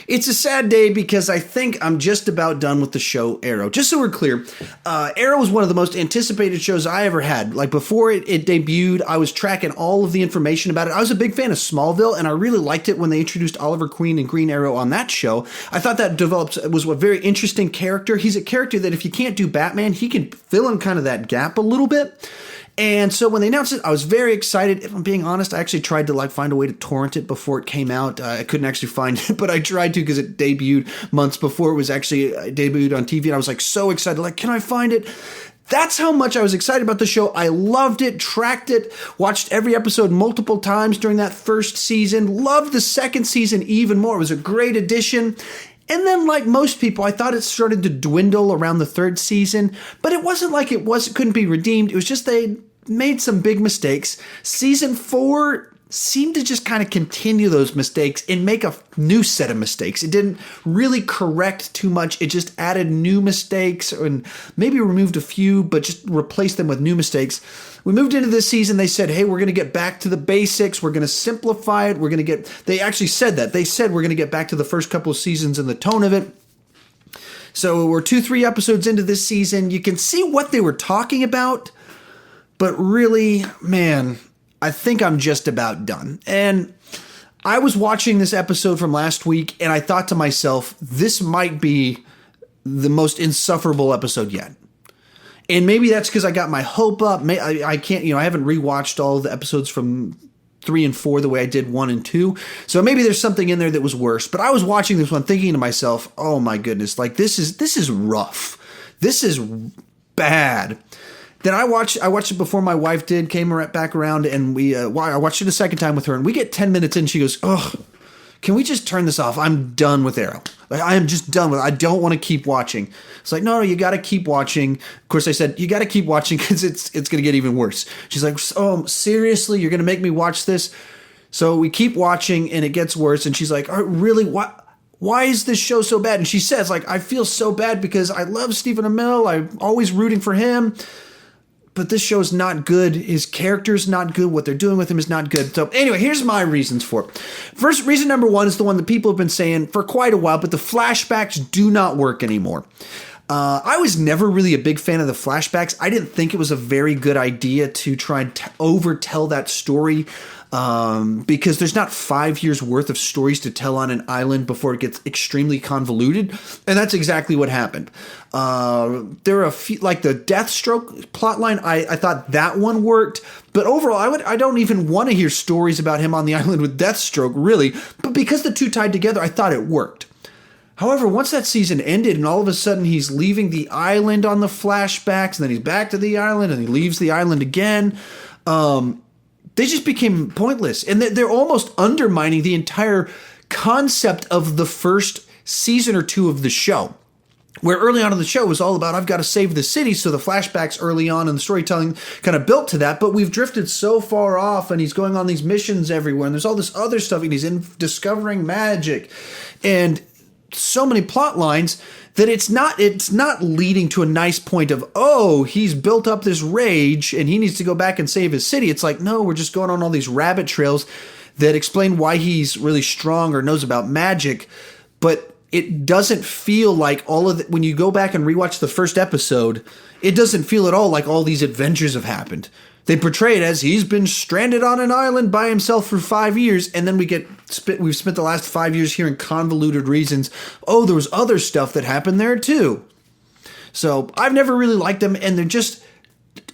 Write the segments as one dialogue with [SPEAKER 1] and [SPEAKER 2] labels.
[SPEAKER 1] It's a sad day because I think I'm just about done with the show Arrow. Just so we're clear, Arrow was one of the most anticipated shows I ever had. Like before it debuted, I was tracking all of the information about it. I was a big fan of Smallville, and I really liked it when they introduced Oliver Queen and Green Arrow on that show. I thought that was a very interesting character. He's a character that if you can't do Batman, he can fill in kind of that gap a little bit. And so when they announced it, I was very excited. If I'm being honest, I actually tried to find a way to torrent it before it came out. I couldn't actually find it, but I tried to because it debuted months before it was actually debuted on TV. And I was so excited, can I find it? That's how much I was excited about the show. I loved it, tracked it, watched every episode multiple times during that first season. Loved the second season even more. It was a great addition. And then, like most people, I thought it started to dwindle around the third season, but it wasn't like it couldn't be redeemed. It was just they made some big mistakes. Season 4 seemed to just kind of continue those mistakes and make a new set of mistakes. It didn't really correct too much. It just added new mistakes and maybe removed a few, but just replaced them with new mistakes. We moved into this season. They said, hey, we're going to get back to the basics. We're going to simplify it. They actually said that. They said we're going to get back to the first couple of seasons and the tone of it. So we're 2-3 episodes into this season. You can see what they were talking about, but really, man, I think I'm just about done. And I was watching this episode from last week, and I thought to myself, this might be the most insufferable episode yet. And maybe that's because I got my hope up. I can't, I haven't rewatched all the episodes from 3 and 4 the way I did 1 and 2. So maybe there's something in there that was worse. But I was watching this one thinking to myself, oh my goodness, this is rough. This is bad. Then I watched it before my wife did, came back around, and I watched it a second time with her, and we get 10 minutes in, she goes, oh, can we just turn this off? I'm done with Arrow. I am just done with it. I don't want to keep watching. It's like, no, you got to keep watching. Of course, I said, you got to keep watching because it's going to get even worse. She's like, oh, seriously? You're going to make me watch this? So we keep watching, and it gets worse, and she's like, oh, really? Why is this show so bad? And she says, I feel so bad because I love Stephen Amell. I'm always rooting for him. But this show's not good. His character's not good. What they're doing with him is not good. So anyway, here's my reasons for it. First, reason number 1 is the one that people have been saying for quite a while, but the flashbacks do not work anymore. I was never really a big fan of the flashbacks. I didn't think it was a very good idea to try and overtell that story because there's not 5 years worth of stories to tell on an island before it gets extremely convoluted. And that's exactly what happened. There are a few, like the Deathstroke plotline. I thought that one worked, but overall, I don't even want to hear stories about him on the island with Deathstroke, really. But because the two tied together, I thought it worked. However, once that season ended and all of a sudden he's leaving the island on the flashbacks, and then he's back to the island and he leaves the island again, they just became pointless. And they're almost undermining the entire concept of the first season or 2 of the show. Where early on in the show was all about, I've got to save the city. So the flashbacks early on and the storytelling kind of built to that. But we've drifted so far off, and he's going on these missions everywhere. And there's all this other stuff, and he's discovering magic. And so many plot lines that it's not leading to a nice point of, oh, he's built up this rage and he needs to go back and save his city. It's like, no, we're just going on all these rabbit trails that explain why he's really strong or knows about magic. But it doesn't feel like all of when you go back and rewatch the first episode, it doesn't feel at all like all these adventures have happened. They portray it as he's been stranded on an island by himself for 5 years, and then we've spent the last 5 years hearing convoluted reasons. Oh, there was other stuff that happened there too. So I've never really liked them, and they're just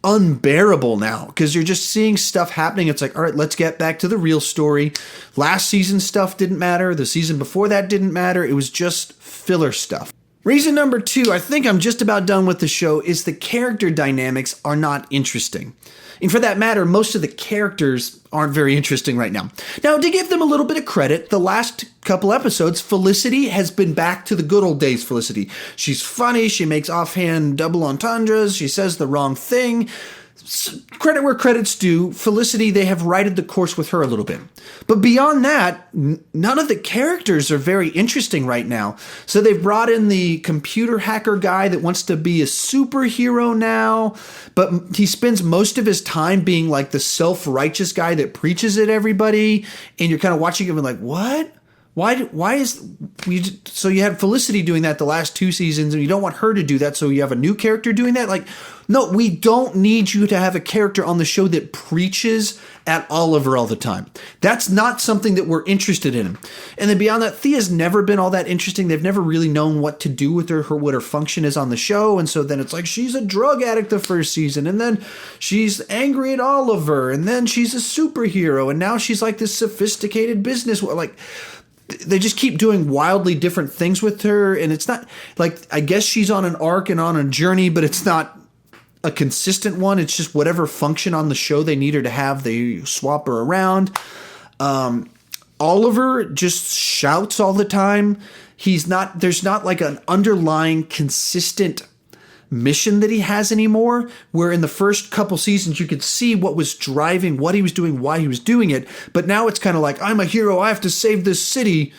[SPEAKER 1] unbearable now because you're just seeing stuff happening. It's like, all right, let's get back to the real story. Last season's stuff didn't matter. The season before that didn't matter. It was just filler stuff. Reason number 2, I think I'm just about done with the show, is the character dynamics are not interesting. And for that matter, most of the characters aren't very interesting right now. Now, to give them a little bit of credit, the last couple episodes, Felicity has been back to the good old days Felicity. She's funny, she makes offhand double entendres, she says the wrong thing. Credit where credit's due, Felicity, they have righted the course with her a little bit. But beyond that, none of the characters are very interesting right now. So they've brought in the computer hacker guy that wants to be a superhero now, but he spends most of his time being like the self-righteous guy that preaches at everybody, and you're kind of watching him and like, what? Why is so you had Felicity doing that the last 2 seasons and you don't want her to do that, so you have a new character doing that? Like, no, we don't need you to have a character on the show that preaches at Oliver all the time. That's not something that we're interested in. And then beyond that, Thea's never been all that interesting. They've never really known what to do with her what her function is on the show. And so then it's like she's a drug addict the first season, and then she's angry at Oliver, and then she's a superhero, and now she's like this sophisticated business. Like, they just keep doing wildly different things with her, and it's not like, I guess she's on an arc and on a journey, but it's not a consistent one. It's just whatever function on the show they need her to have, they swap her around. Oliver just shouts all the time. There's not like an underlying consistent mission that he has anymore, where in the first couple seasons you could see what was driving what he was doing, why he was doing it. But now it's kind of like, I'm a hero, I have to save this city.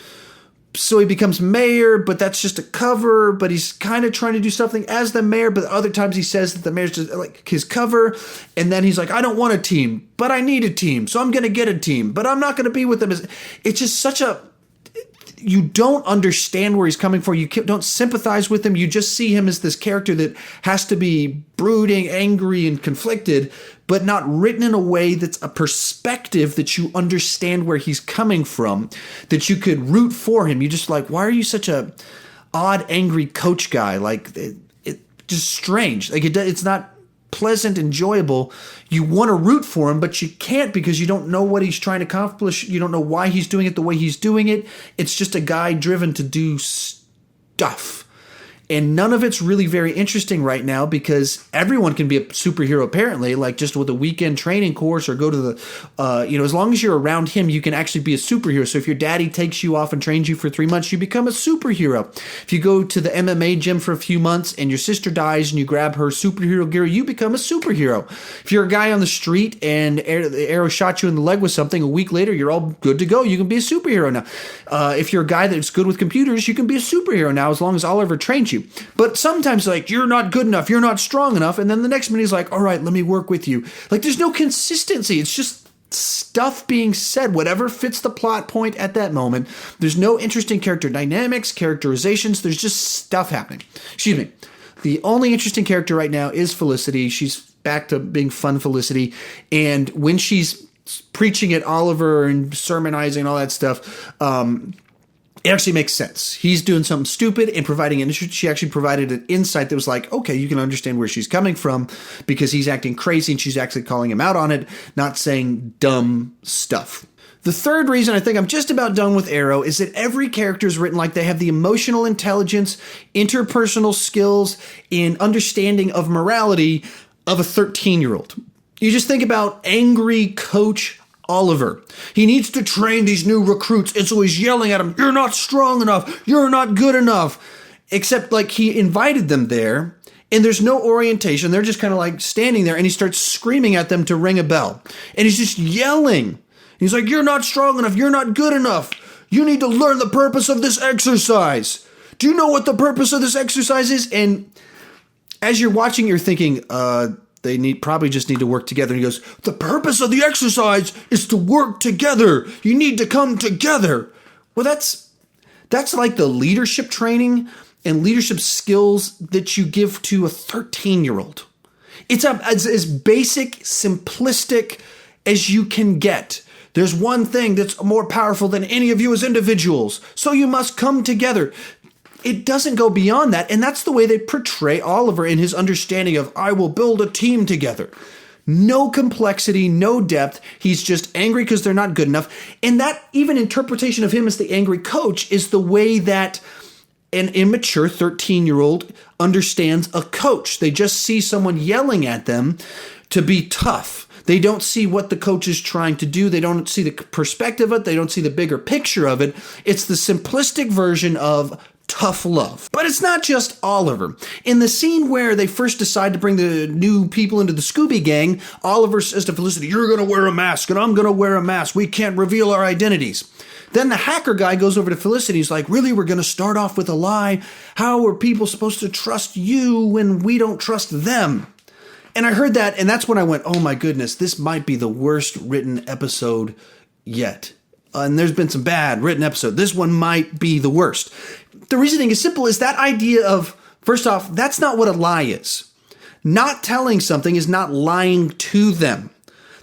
[SPEAKER 1] So he becomes mayor, but that's just a cover, but he's kind of trying to do something as the mayor, but other times he says that the mayor's just like his cover, and then he's like, I don't want a team, but I need a team, so I'm going to get a team, but I'm not going to be with them. It's just such a... You don't understand where he's coming from. You don't sympathize with him. You just see him as this character that has to be brooding, angry, and conflicted, but not written in a way that's a perspective that you understand where he's coming from, that you could root for him. You just like, why are you such a odd, angry coach guy? Like, it just strange. Like, it's not pleasant, enjoyable. You want to root for him, but you can't because you don't know what he's trying to accomplish. You don't know why he's doing it the way he's doing it. It's just a guy driven to do stuff. And none of it's really very interesting right now because everyone can be a superhero, apparently, like just with a weekend training course or go to the, as long as you're around him, you can actually be a superhero. So if your daddy takes you off and trains you for 3 months, you become a superhero. If you go to the MMA gym for a few months and your sister dies and you grab her superhero gear, you become a superhero. If you're a guy on the street and the arrow shot you in the leg with something, a week later, you're all good to go. You can be a superhero now. If you're a guy that's good with computers, you can be a superhero now as long as Oliver trains you. But sometimes, like, you're not good enough, you're not strong enough, and then the next minute he's like, all right, let me work with you. Like, there's no consistency. It's just stuff being said, whatever fits the plot point at that moment. There's no interesting character dynamics, characterizations. There's just stuff happening. Excuse me. The only interesting character right now is Felicity. She's back to being fun Felicity. And when she's preaching at Oliver and sermonizing and all that stuff, it actually makes sense. He's doing something stupid and providing an issue. She actually provided an insight that was like, okay, you can understand where she's coming from because he's acting crazy and she's actually calling him out on it, not saying dumb stuff. The third reason I think I'm just about done with Arrow is that every character is written like they have the emotional intelligence, interpersonal skills, and understanding of morality of a 13-year-old. You just think about angry Coach Oliver. He needs to train these new recruits, and so he's yelling at them, you're not strong enough, you're not good enough. Except, like, he invited them there, and there's no orientation. They're just kind of, like, standing there, and he starts screaming at them to ring a bell. And he's just yelling. He's like, you're not strong enough, you're not good enough. You need to learn the purpose of this exercise. Do you know what the purpose of this exercise is? And as you're watching, you're thinking, they probably just need to work together. And he goes, the purpose of the exercise is to work together. You need to come together. Well, that's like the leadership training and leadership skills that you give to a 13-year-old. It's as basic, simplistic as you can get. There's one thing that's more powerful than any of you as individuals. So you must come together. It doesn't go beyond that, and that's the way they portray Oliver in his understanding of, I will build a team together. No complexity, no depth. He's just angry because they're not good enough. And that even interpretation of him as the angry coach is the way that an immature 13-year-old understands a coach. They just see someone yelling at them to be tough. They don't see what the coach is trying to do. They don't see the perspective of it. They don't see the bigger picture of it. It's the simplistic version of tough love. But it's not just Oliver. In the scene where they first decide to bring the new people into the Scooby Gang, Oliver says to Felicity, you're going to wear a mask and I'm going to wear a mask. We can't reveal our identities. Then the hacker guy goes over to Felicity. He's like, really, we're going to start off with a lie? How are people supposed to trust you when we don't trust them? And I heard that, and that's when I went, oh my goodness, this might be the worst written episode yet. and there's been some bad written episodes. This one might be the worst. The reasoning is simple, is that idea of, first off, that's not what a lie is. Not telling something is not lying to them.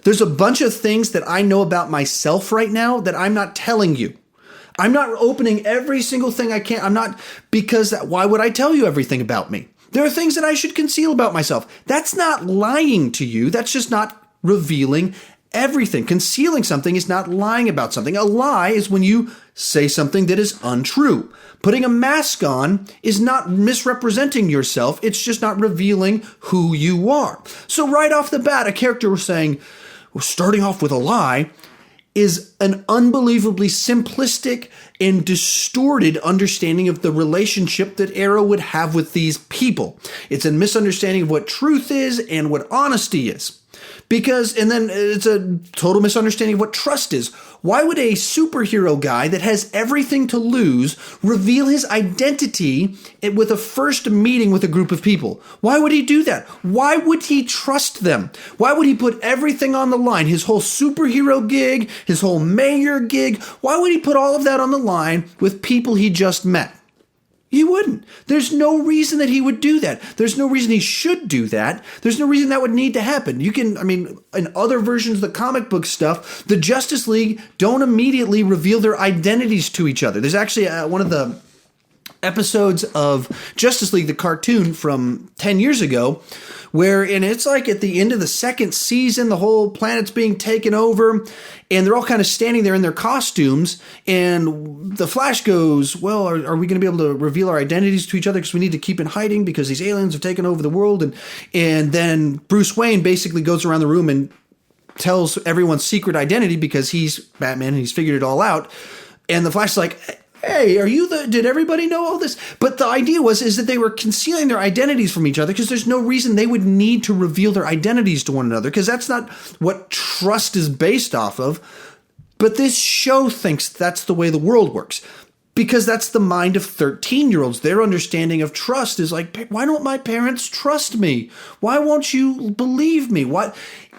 [SPEAKER 1] There's a bunch of things that I know about myself right now that I'm not telling you. I'm not opening every single thing I can. I'm not, because why would I tell you everything about me? There are things that I should conceal about myself. That's not lying to you. That's just not revealing everything. Concealing something is not lying about something. A lie is when you say something that is untrue. Putting a mask on is not misrepresenting yourself. It's just not revealing who you are. So right off the bat, a character was saying, well, starting off with a lie is an unbelievably simplistic and distorted understanding of the relationship that Arrow would have with these people. It's a misunderstanding of what truth is and what honesty is. And then it's a total misunderstanding of what trust is. Why would a superhero guy that has everything to lose reveal his identity with a first meeting with a group of people? Why would he do that? Why would he trust them? Why would he put everything on the line? His whole superhero gig, his whole mayor gig. Why would he put all of that on the line with people he just met? He wouldn't. There's no reason that he would do that. There's no reason he should do that. There's no reason that would need to happen. In other versions of the comic book stuff, the Justice League don't immediately reveal their identities to each other. There's actually one of the episodes of Justice League, the cartoon from 10 years ago, and it's like at the end of the second season, the whole planet's being taken over, and they're all kind of standing there in their costumes, and the Flash goes, well, are we going to be able to reveal our identities to each other because we need to keep in hiding because these aliens have taken over the world? And then Bruce Wayne basically goes around the room and tells everyone's secret identity because he's Batman and he's figured it all out. And the Flash is like, hey, did everybody know all this? But the idea is that they were concealing their identities from each other because there's no reason they would need to reveal their identities to one another because that's not what trust is based off of. But this show thinks that's the way the world works because that's the mind of 13-year-olds. Their understanding of trust is like, why don't my parents trust me? Why won't you believe me?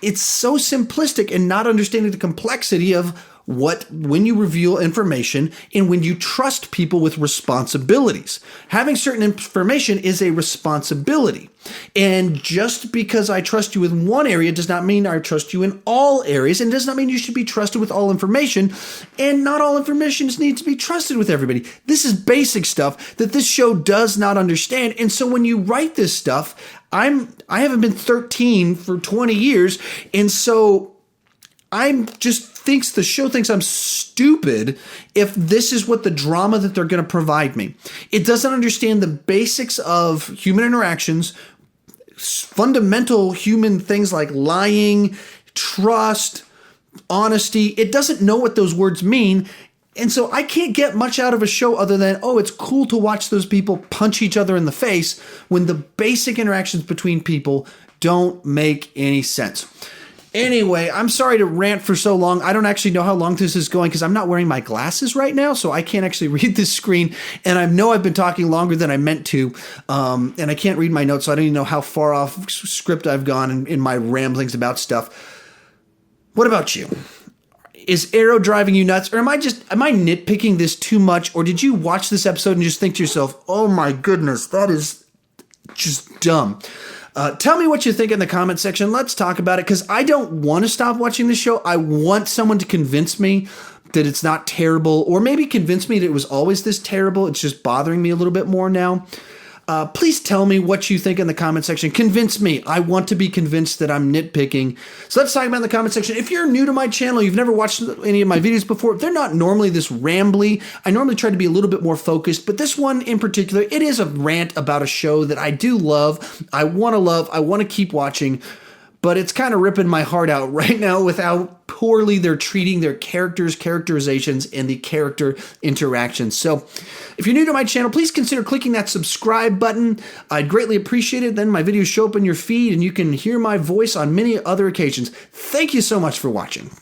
[SPEAKER 1] It's so simplistic and not understanding the complexity of when you reveal information and when you trust people with responsibilities. Having certain information is a responsibility. And just because I trust you in one area does not mean I trust you in all areas, and does not mean you should be trusted with all information, and not all information needs to be trusted with everybody. This is basic stuff that this show does not understand. And so when you write this stuff, I haven't been 13 for 20 years, and so the show thinks I'm stupid if this is what the drama that they're going to provide me. It doesn't understand the basics of human interactions, fundamental human things like lying, trust, honesty. It doesn't know what those words mean. And so I can't get much out of a show other than, it's cool to watch those people punch each other in the face when the basic interactions between people don't make any sense. Anyway, I'm sorry to rant for so long. I don't actually know how long this is going because I'm not wearing my glasses right now, so I can't actually read this screen. And I know I've been talking longer than I meant to, and I can't read my notes, so I don't even know how far off script I've gone in my ramblings about stuff. What about you? Is Arrow driving you nuts, or am I nitpicking this too much, or did you watch this episode and just think to yourself, oh my goodness, that is just dumb? Tell me what you think in the comment section. Let's talk about it because I don't want to stop watching this show. I want someone to convince me that it's not terrible, or maybe convince me that it was always this terrible. It's just bothering me a little bit more now. Please tell me what you think in the comment section. Convince me. I want to be convinced that I'm nitpicking. So let's talk about it in the comment section. If you're new to my channel, you've never watched any of my videos before, they're not normally this rambly. I normally try to be a little bit more focused, but this one in particular, it is a rant about a show that I do love. I want to keep watching, but it's kind of ripping my heart out right now with how poorly they're treating their characterizations, and the character interactions. So if you're new to my channel, please consider clicking that subscribe button. I'd greatly appreciate it. Then my videos show up in your feed and you can hear my voice on many other occasions. Thank you so much for watching.